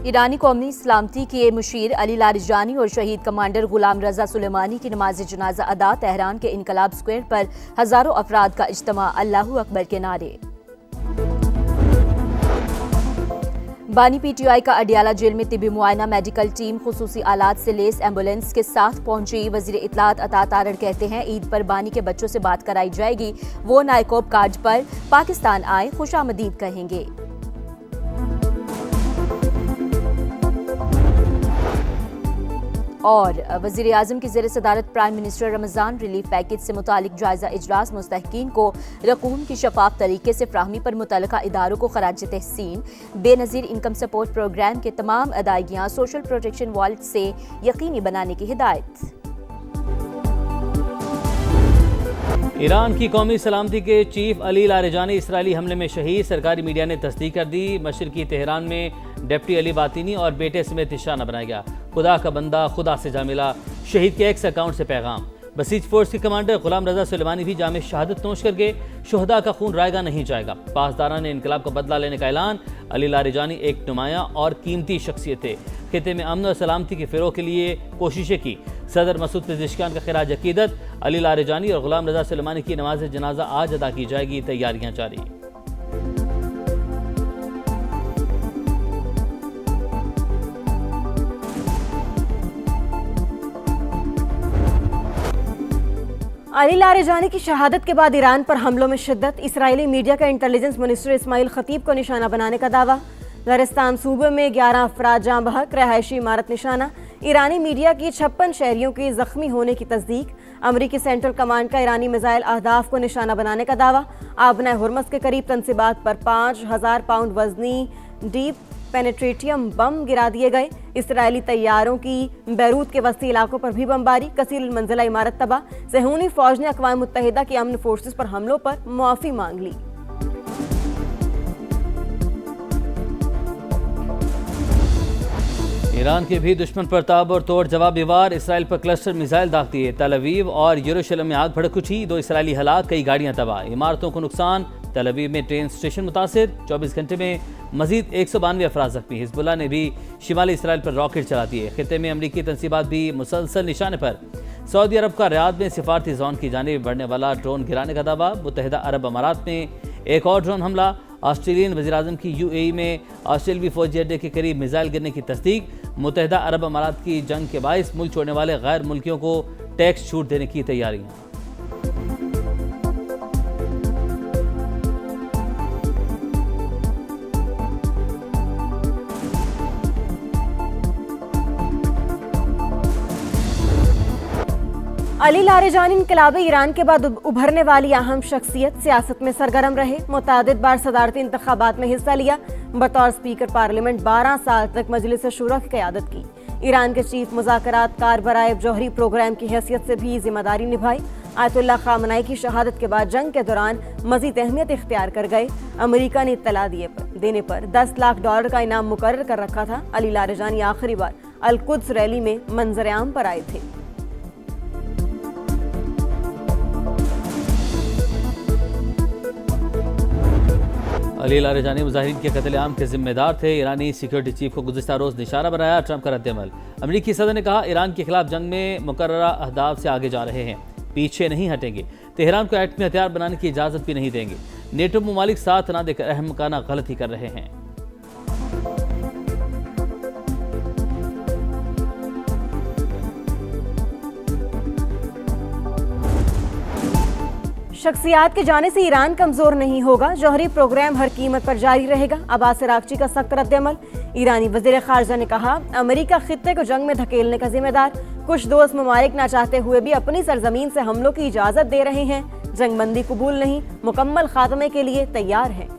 ईरानी कौमी सलामती के मुशीर अली लारिजानी और शहीद कमांडर गुलाम रजा सुलेमानी की नमाज जनाजा अदा। तेहरान के इनकलाब स्क्वायर पर हजारों अफराद का इज्तिमा, अल्लाहू अकबर के नारे। बानी PTI का अडियाला जेल में तिबी मुआयना मेडिकल टीम खुसूसी आलात से लेस एम्बुलेंस के साथ पहुंची। वजीर इत्तलात अता तारड़ कहते हैं ईद पर बानी के बच्चों से बात कराई जाएगी, वो नायकोब कार्ड पर पाकिस्तान आए खुशामदीद कहेंगे। और वज़ीर आज़म की ज़ेर सदारत prime minister Ramzan relief package से मुतालिक जायज़ा इजलास। मुस्तहकीन को रकूम की शफाफ तरीके से फ्राहमी पर मुतल्लिका इदारों को खराज तहसीन। बेनज़ीर इनकम सपोर्ट प्रोग्राम के तमाम अदायगियाँ सोशल प्रोटेक्शन वॉलेट से यकीनी बनाने की हिदायत। ईरान की कौमी सलामती के चीफ अली लारिजानी इसराइली हमले में शहीद। सरकारी मीडिया ने तस्दीक कर दी। मशरकी तेहरान में डिप्टी अली बातिनी और बेटे समेत निशाना बनाया गया। खुदा का बंदा खुदा से जा मिला, शहीद के एक्स अकाउंट से पैगाम। बसीज फोर्स के कमांडर गुलाम रजा सुलेमानी भी जामे शहादत नोश करके शुहदा का खून रायगा नहीं जाएगा। पासदारान इनकलाब का बदला लेने का ऐलान। अली लारिजानी एक नुमाया और कीमती शख्सियत थे। खिते में अमन और सलामती के फ़रोग़ के लिए कोशिशें की। सदर मसूद पेज़ेशकियान का खिराज अकीदत। अली लारिजानी और गुलाम रजा सुलेमानी की नमाज जनाजा आज अदा की जाएगी, तैयारियाँ जारी। अली लारिजानी की शहादत के बाद ईरान पर हमलों में शिद्दत। इसराइली मीडिया का इंटेलिजेंस मिनिस्टर इस्माइल खतीब को निशाना बनाने का दावा। लरिस्तान सूबे में 11 अफराद जाँ बहक, रहायशी इमारत निशाना। ईरानी मीडिया की 56 शहरियों के जख्मी होने की तस्दीक। अमरीकी सेंट्रल कमांड का ईरानी मिसाइल अहदाफ को निशाना बनाने का दावा। आबना हुर्मस के करीब तनसीबात पर 5000 पाउंड वजनी डीप पेनेट्रेटियम बम गिरा दिए गए। इसराइली तैयारों की बैरूत के वस्ती इलाकों पर भी बमबारी। कसीर मंजिला इमारत तबाह। सेहूनी फौज ने अक़वाम मुत्तहिदा की अमन फोर्सेस पर हमलों पर मुआफ़ी मांग ली। ईरान के भी दुश्मन पर ताबड़ तोड़ जवाबी वार। इसराइल पर क्लस्टर मिसाइल दाग दिए। तल अवीव और यरूशलेम में आग भड़क उठी। 2 इसराइली हलाक, कई गाड़ियां तबाह, इमारतों को नुकसान। तल अवीव में ट्रेन स्टेशन मुतासिर। 24 घंटे में मजीद 192 अफराद जख्मी। हिजबुल्लाह ने भी शिमाली इसराइल पर रॉकेट चला दिए। खिते में अमरीकी तनसीबात भी मुसलसल निशाने पर। सऊदी अरब का रियाद में सिफारती जोन की जानिब बढ़ने वाला ड्रोन गिराने का दावा। मुत्तहिदा अरब अमारात में एक और ड्रोन हमला। ऑस्ट्रेलियन वज़ीर आज़म की UAE में ऑस्ट्रेलियाई फौजी अड्डे के करीब मिसाइल गिरने की तस्दीक। मुत्तहिदा अरब अमारात की जंग के बाइस मुल्क छोड़ने वाले गैर मुल्कियों को टैक्स छूट देने की तैयारियाँ। अली लारिजानी इनकलाबी ईरान के बाद उभरने वाली अहम शख्सियत। सियासत में सरगर्म रहे। मुतादिद बार सदारती इंतखाबात में हिस्सा लिया। बतौर स्पीकर पार्लियामेंट 12 साल तक मजलिस शूरा की क़यादत की। ईरान के चीफ मुज़ाकरात कार बराए जौहरी प्रोग्राम की हैसियत से भी जिम्मेदारी निभाई। आयतुल्लाह ख़ामनई की शहादत के बाद जंग के दौरान मज़ीद अहमियत इख्तियार कर गए। अमेरिका ने इत्तला देने पर $10 लाख का इनाम मुकर्रर कर रखा था। अली लारिजानी आखिरी बार अल-कुद्स रैली में मंजर आम पर आए थे। अली लारिजानी मुजाहिरीन के कत्ल-ए-आम के जिम्मेदार थे। ईरानी सिक्योरिटी चीफ को गुज़िश्ता रोज़ निशाना बनाया। ट्रंप का रद्द-ए-अमल। अमरीकी सदर ने कहा ईरान के खिलाफ जंग में मुकर्ररा अहदाफ से आगे जा रहे हैं, पीछे नहीं हटेंगे। तेहरान को एटमी हथियार बनाने की इजाज़त भी नहीं देंगे। नेटो ममालिक साथ न देकर अहमकाना गलती कर रहे हैं। शख्सियात के जाने से ईरान कमजोर नहीं होगा। जौहरी प्रोग्राम हर कीमत पर जारी रहेगा। अब्बास अरागची का सख्त रद्द-ए-अमल। ईरानी वज़ीर ख़ारिजा ने कहा अमेरिका खित्ते को जंग में धकेलने का जिम्मेदार। कुछ दोस्त ममालिक ना चाहते हुए भी अपनी सरजमीन से हमलों की इजाज़त दे रहे हैं। जंगबंदी कबूल नहीं, मुकम्मल खात्मे के लिए तैयार हैं।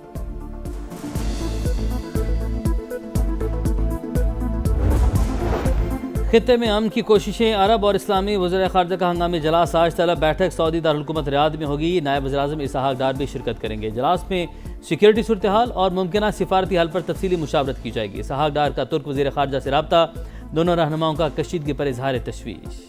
खित्ते में अमन की कोशिशें। अरब और इस्लामी वज़ीर ख़ारिजा का हंगामी इजलास। आज तलब बैठक सऊदी दारुल-हुकूमत रियाद में होगी। नायब वज़ीर आज़म इसहाक डार भी शिरकत करेंगे। इजलास में सिक्योरिटी सूरत हाल और मुमकिन सिफारती हल पर तफसीली मुशावरत की जाएगी। इसहाक डार का तुर्क वज़ीर ख़ारिजा से रब्ता। दोनों रहनुमाओं का कशीदगी पर इजहार तशवीश।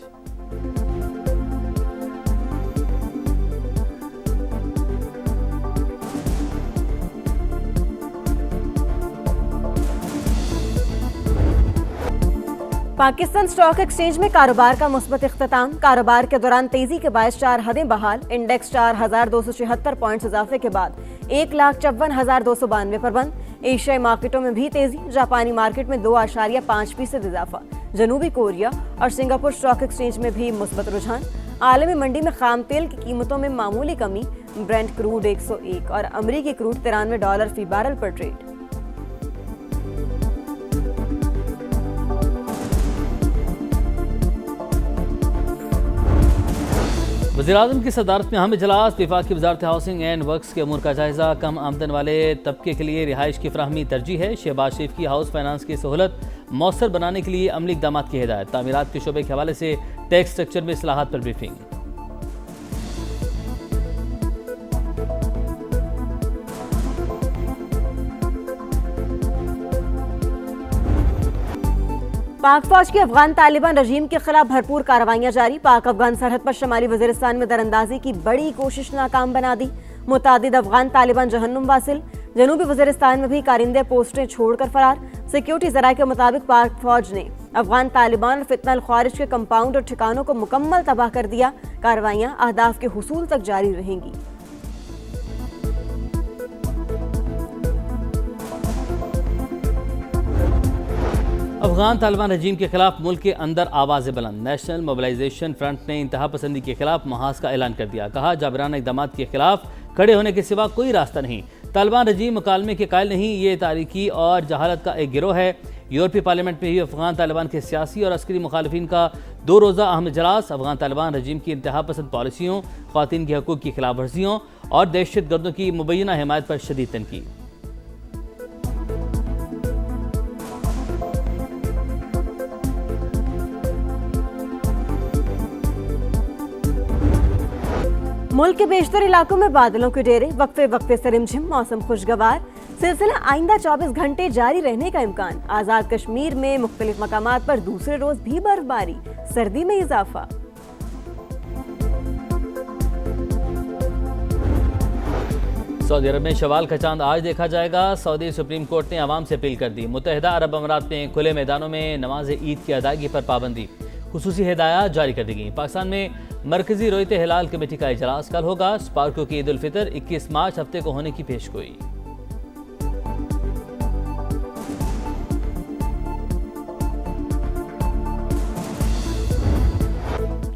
पाकिस्तान स्टॉक एक्सचेंज में कारोबार का मुस्बत इख्तिताम। कारोबार के दौरान तेजी के बायस 4 हदें बहाल। इंडेक्स 4,276 पॉइंट्स इजाफे के बाद 1,54,292 पर बंद। एशियाई मार्केटों में भी तेजी। जापानी मार्केट में 2.5% इजाफा। जनूबी कोरिया और सिंगापुर स्टॉक एक्सचेंज में भी मुस्बत रुझान। आलमी मंडी में खाम तेल की कीमतों में मामूली कमी। ब्रेंट क्रूड 101 और अमरीकी क्रूड $93 फी बैरल पर ट्रेड। वज़ीर-ए-आज़म की सदारत में अहम इजलास। वफाकी वज़ारत हाउसिंग एंड वर्क्स के अमूर का जायजा। कम आमदन वाले तबके के लिए रिहाइश की फराहमी तरजीह है। शहबाज शरीफ की हाउस फाइनेंस की सहूलत मौसर बनाने के लिए अमली इक़दाम की हिदायत। तामीरात के शोबे के हवाले से टैक्स स्ट्रक्चर में इस्लाहात पर ब्रीफिंग। पाक फौज की अफगान तालिबान रजीम के खिलाफ भरपूर कार्रवाइयां जारी। पाक अफगान सरहद पर शुमाली वजीरिस्तान में दरअंदाजी की बड़ी कोशिश नाकाम बना दी। मुतादिद अफगान तालिबान जहन्नुम वासिल। जनूबी वजीरिस्तान में भी कारिंदे पोस्टें छोड़कर फरार। सिक्योरिटी जराये के मुताबिक पाक फौज ने अफगान तालिबान और फितनल ख्वारिज के कंपाउंड और ठिकानों को मुकम्मल तबाह कर दिया। कार्रवाइयां अहदाफ के हुसूल तक जारी रहेंगी। अफगान तालिबान रजीम के खिलाफ मुल्क के अंदर आवाज़ बुलंद। नेशनल मोबिलाइजेशन फ्रंट ने इंतहा पसंदी के खिलाफ महाज का ऐलान कर दिया। कहा, जाबराना इक़दामात के खिलाफ खड़े होने के सिवा कोई रास्ता नहीं। तालिबान रजीम मुकालमे के कायल नहीं, ये तारीकी और जहालत का एक गिरोह है। यूरोपीय पार्लियामेंट में भी अफगान तालिबान के सियासी और अस्करी मुखालिफिन का 2 रोज़ा अहम इजलास। अफगान तालिबान रजीम की इंतहा पसंद पॉलिसियों, ख़वातीन के हकूक़ की खिलाफ वर्जियों और दहशत गर्दों की मुबैना हिमायत पर शदीद तनकीद। मुल्क के बेशतर इलाकों में बादलों के डेरे। वक्फे वक्फे से रिमझिम, मौसम खुशगवार। सिलसिला आइंदा 24 घंटे जारी रहने का इम्कान। आजाद कश्मीर में मुख्तलिफ मकामात पर दूसरे रोज भी बर्फबारी। सर्दी में इजाफा। सऊदी अरब में शवाल का चांद आज देखा जाएगा। सऊदी सुप्रीम कोर्ट ने अवाम से अपील कर दी। मुत्तहिदा अरब अमारात में खुले मैदानों में नमाज ईद की अदायगी पर पाबंदी। खुसूसी हिदायत जारी कर दी गई। पाकिस्तान में मरकजी रोयत हिलाल कमेटी का इजलास कल होगा। स्पार्को की ईद उल फितर 21 मार्च हफ्ते को होने की पेशगोई।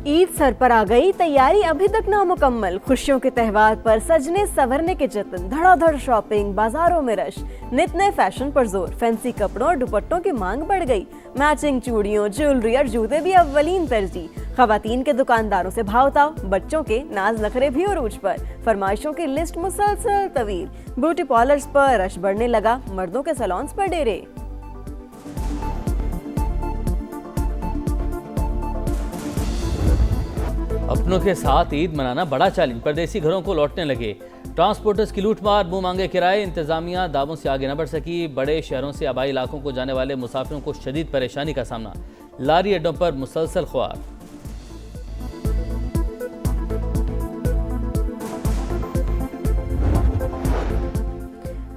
ईद सर पर आ गई, तैयारी अभी तक नामुकम्मल। खुशियों के त्यौहार पर सजने संवरने के जतन। धड़ाधड़ शॉपिंग, बाजारों में रश। नित नए फैशन पर जोर। फैंसी कपड़ों और दुपट्टों की मांग बढ़ गई। मैचिंग चूड़ियों, ज्वेलरी और जूते भी अव्वलीन तरजीह। खवातीन के दुकानदारों से भावताव। बच्चों के नाज नखरे भी उरूज पर। फरमाइशों की लिस्ट मुसलसल तवील। ब्यूटी पार्लर्स पर रश बढ़ने लगा। मर्दों के सैलून्स पर डेरे। अपनों के साथ ईद मनाना बड़ा चैलेंज। परदेसी घरों को लौटने लगे। ट्रांसपोर्टर्स की लूटमार, मुंह मांगे किराए। इंतजामिया दावों से आगे न बढ़ सकी। बड़े शहरों से आबाई इलाकों को जाने वाले मुसाफिरों को शदीद परेशानी का सामना। लारी अड्डों पर मुसलसल खुआर।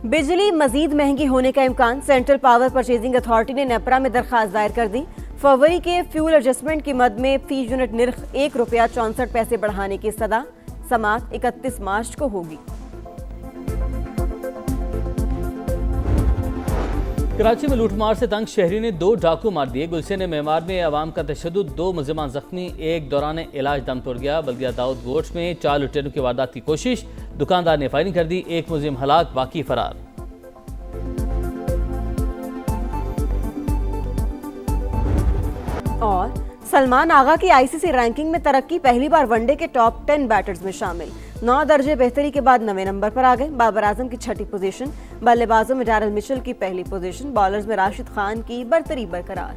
बिजली मजीद महंगी होने का इम्कान। सेंट्रल पावर परचेजिंग अथॉरिटी ने नेपरा में दरखास्त दायर कर दी। फरवरी के फ्यूल एडजस्टमेंट की मद में फी यूनिट निर्ख ₹1.64 बढ़ाने की सदा। समाअत 31 मार्च को होगी। कराची में लूटमार से तंग शहरी ने 2 डाकू मार दिए। गुलशन मेमार में अवाम का तशद्दुद, 2 मुलजिमान जख्मी। एक दौरान इलाज दम तोड़ गया। बल्दिया दाऊद गोट्स में 4 लुटेरों की वारदात की कोशिश। दुकानदार ने फायरिंग कर दी। एक मुलजिम हलाक, बाकी फरार। और सलमान आगा की आईसीसी रैंकिंग में तरक्की। पहली बार वनडे के टॉप 10 बैटर्स में शामिल। 9 दर्जे बेहतरी के बाद 9वें नंबर पर आ गए। बाबर आजम की 6ठी पोजीशन। बल्लेबाजों में डैरल मिचेल की पहली पोजीशन। बॉलर्स में राशिद खान की बरतरी बरकरार।